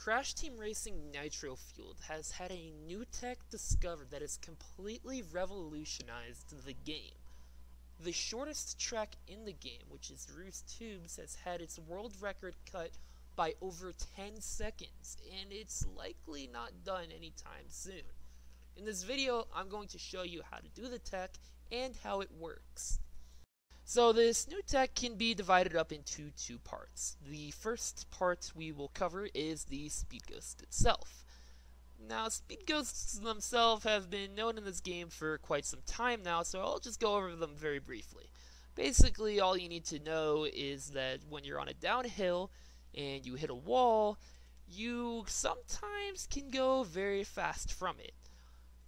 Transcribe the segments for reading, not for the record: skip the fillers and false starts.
Crash Team Racing Nitro Fueled has had a new tech discovered that has completely revolutionized the game. The shortest track in the game, which is Roost Tubes, has had its world record cut by over 10 seconds, and it's likely not done anytime soon. In this video, I'm going to show you how to do the tech and how it works. So this new tech can be divided up into two parts. The first part we will cover is the Speed Ghost itself. Now, Speed Ghosts themselves have been known in this game for quite some time now, so I'll just go over them very briefly. Basically, all you need to know is that when you're on a downhill and you hit a wall, you sometimes can go very fast from it.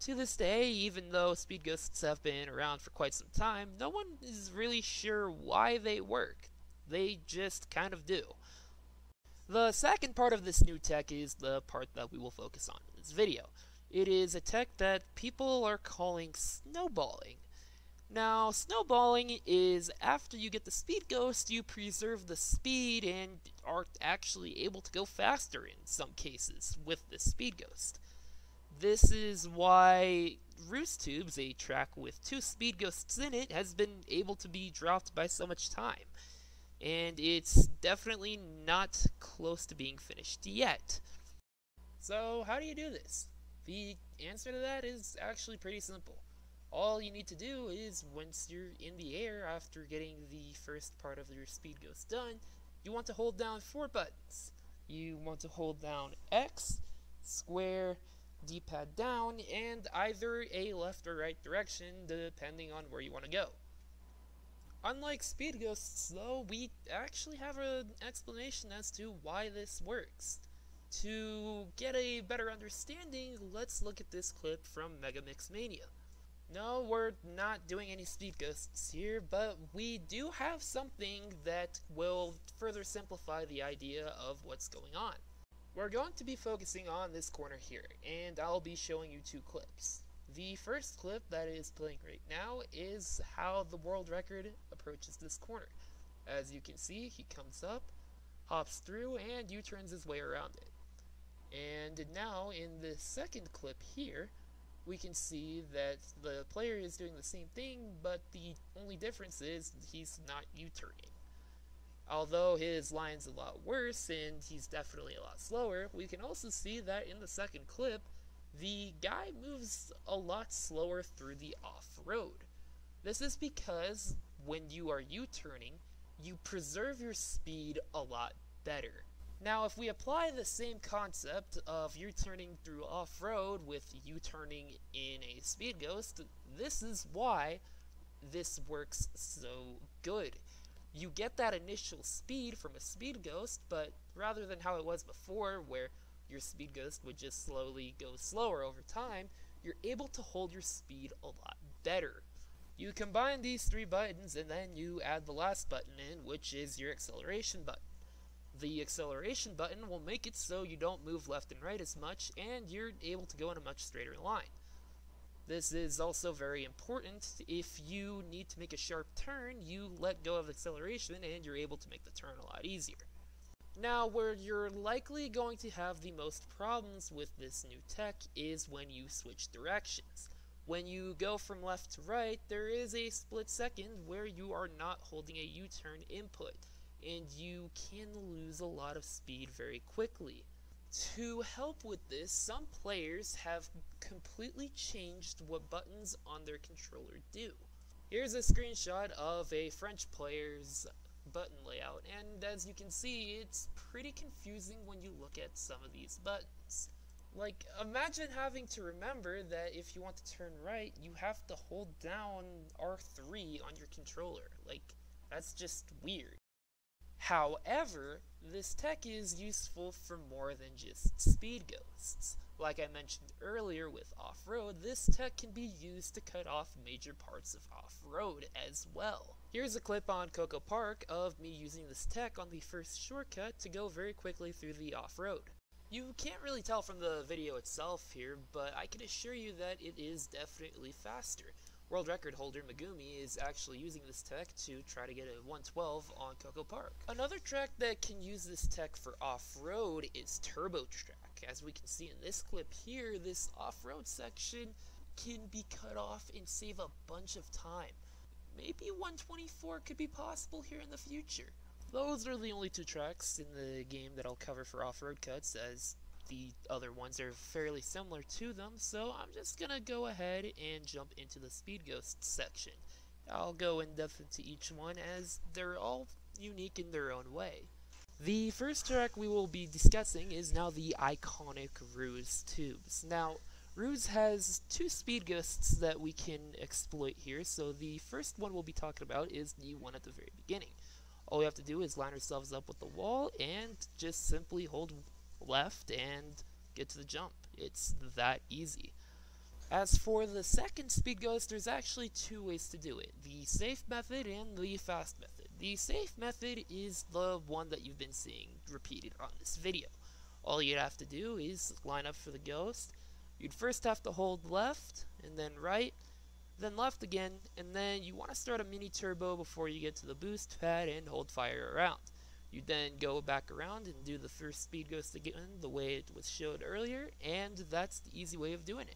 To this day, even though Speed Ghosts have been around for quite some time, no one is really sure why they work. They just kind of do. The second part of this new tech is the part that we will focus on in this video. It is a tech that people are calling snowballing. Now, snowballing is after you get the Speed Ghost, you preserve the speed and are actually able to go faster in some cases with the Speed Ghost. This is why Roost Tubes, a track with 2 Speed Ghosts in it, has been able to be dropped by so much time. And it's definitely not close to being finished yet. So how do you do this? The answer to that is actually pretty simple. All you need to do is, once you're in the air after getting the first part of your Speed Ghost done, you want to hold down 4 buttons. You want to hold down X, square, D-pad down, and either a left or right direction depending on where you want to go. Unlike Speed Ghosts though, we actually have an explanation as to why this works. To get a better understanding, let's look at this clip from Mega Mix Mania. No, we're not doing any Speed Ghosts here, but we do have something that will further simplify the idea of what's going on. We're going to be focusing on this corner here, and I'll be showing you 2 clips. The first clip that is playing right now is how the world record approaches this corner. As you can see, he comes up, hops through, and U-turns his way around it. And now, in the second clip here, we can see that the player is doing the same thing, but the only difference is he's not U-turning. Although his line's a lot worse, and he's definitely a lot slower, we can also see that in the second clip, the guy moves a lot slower through the off-road. This is because when you are U-turning, you preserve your speed a lot better. Now, if we apply the same concept of U-turning through off-road with U-turning in a Speed Ghost, this is why this works so good. You get that initial speed from a Speed Ghost, but rather than how it was before, where your Speed Ghost would just slowly go slower over time, you're able to hold your speed a lot better. You combine these 3 buttons, and then you add the last button in, which is your acceleration button. The acceleration button will make it so you don't move left and right as much, and you're able to go in a much straighter line. This is also very important. If you need to make a sharp turn, you let go of acceleration and you're able to make the turn a lot easier. Now, where you're likely going to have the most problems with this new tech is when you switch directions. When you go from left to right, there is a split second where you are not holding a U-turn input, and you can lose a lot of speed very quickly. To help with this, some players have completely changed what buttons on their controller do. Here's a screenshot of a French player's button layout, and as you can see, it's pretty confusing when you look at some of these buttons. Like, imagine having to remember that if you want to turn right, you have to hold down R3 on your controller. Like, that's just weird. However, this tech is useful for more than just Speed Ghosts. Like I mentioned earlier with off-road, this tech can be used to cut off major parts of off-road as well. Here's a clip on Coco Park of me using this tech on the first shortcut to go very quickly through the off-road. You can't really tell from the video itself here, but I can assure you that it is definitely faster. World record holder Megumi is actually using this tech to try to get a 112 on Coco Park. Another track that can use this tech for off-road is Turbo Track. As we can see in this clip here, this off-road section can be cut off and save a bunch of time. Maybe 124 could be possible here in the future. Those are the only two tracks in the game that I'll cover for off-road cuts, as the other ones are fairly similar to them, so I'm just gonna go ahead and jump into the Speed Ghost section. I'll go in depth into each one as they're all unique in their own way. The first track we will be discussing is now the iconic Ruse Tubes. Now, Ruse has two Speed Ghosts that we can exploit here, so the first one we'll be talking about is the one at the very beginning. All we have to do is line ourselves up with the wall and just simply hold left and get to the jump. It's that easy. As for the second Speed Ghost, there's actually two ways to do it. The safe method and the fast method. The safe method is the one that you've been seeing repeated on this video. All you'd have to do is line up for the ghost. You'd first have to hold left, and then right, then left again, and then you want to start a mini turbo before you get to the boost pad and hold fire around. You then go back around and do the first Speed Ghost again the way it was showed earlier, and that's the easy way of doing it.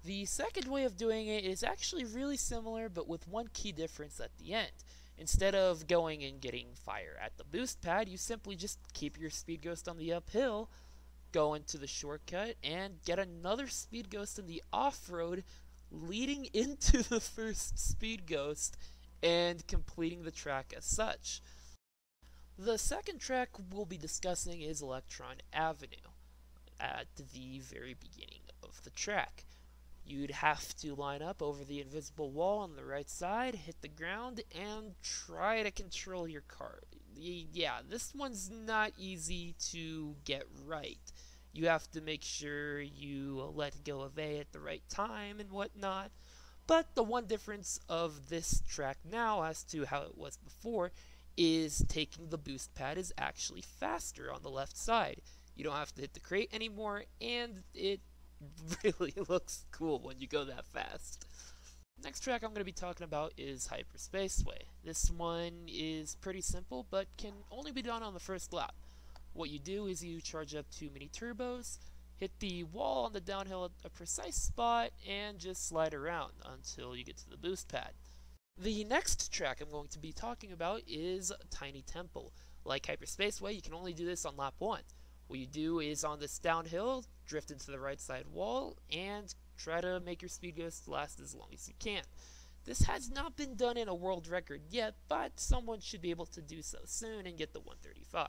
The second way of doing it is actually really similar, but with one key difference at the end. Instead of going and getting fire at the boost pad, you simply just keep your Speed Ghost on the uphill, go into the shortcut, and get another Speed Ghost in the off-road, leading into the first Speed Ghost, and completing the track as such. The second track we'll be discussing is Electron Avenue, at the very beginning of the track. You'd have to line up over the invisible wall on the right side, hit the ground, and try to control your car. Yeah, this one's not easy to get right. You have to make sure you let go of A at the right time and whatnot. But the one difference of this track now as to how it was before is taking the boost pad is actually faster on the left side. You don't have to hit the crate anymore, and it really looks cool when you go that fast. Next track I'm going to be talking about is Hyperspaceway. This one is pretty simple, but can only be done on the first lap. What you do is you charge up 2 mini turbos, hit the wall on the downhill at a precise spot, and just slide around until you get to the boost pad. The next track I'm going to be talking about is Tiny Temple. Like Hyperspaceway, you can only do this on lap 1. What you do is on this downhill, drift into the right side wall, and try to make your Speed Ghost last as long as you can. This has not been done in a world record yet, but someone should be able to do so soon and get the 135.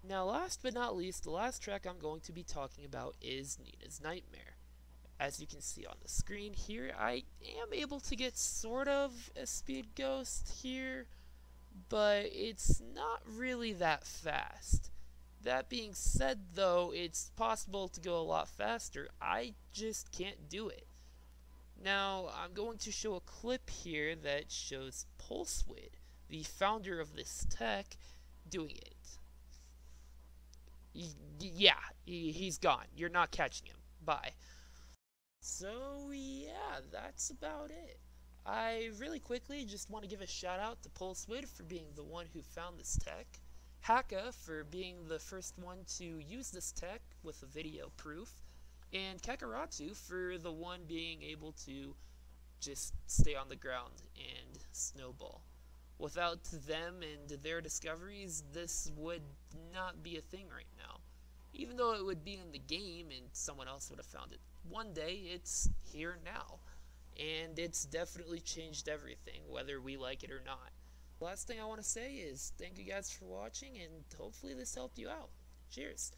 Now last but not least, the last track I'm going to be talking about is Nina's Nightmare. As you can see on the screen here, I am able to get sort of a Speed Ghost here, but it's not really that fast. That being said though, it's possible to go a lot faster. I just can't do it. Now, I'm going to show a clip here that shows Pulsewid, the founder of this tech, doing it. He's gone. You're not catching him. Bye. So yeah, that's about it. I really quickly just want to give a shout out to Pulsewid for being the one who found this tech, Haka for being the first one to use this tech with a video proof, and Kakaratu for the one being able to just stay on the ground and snowball. Without them and their discoveries, this would not be a thing right now. Even though it would be in the game and someone else would have found it one day, it's here now. And it's definitely changed everything, whether we like it or not. The last thing I want to say is thank you guys for watching, and hopefully this helped you out. Cheers!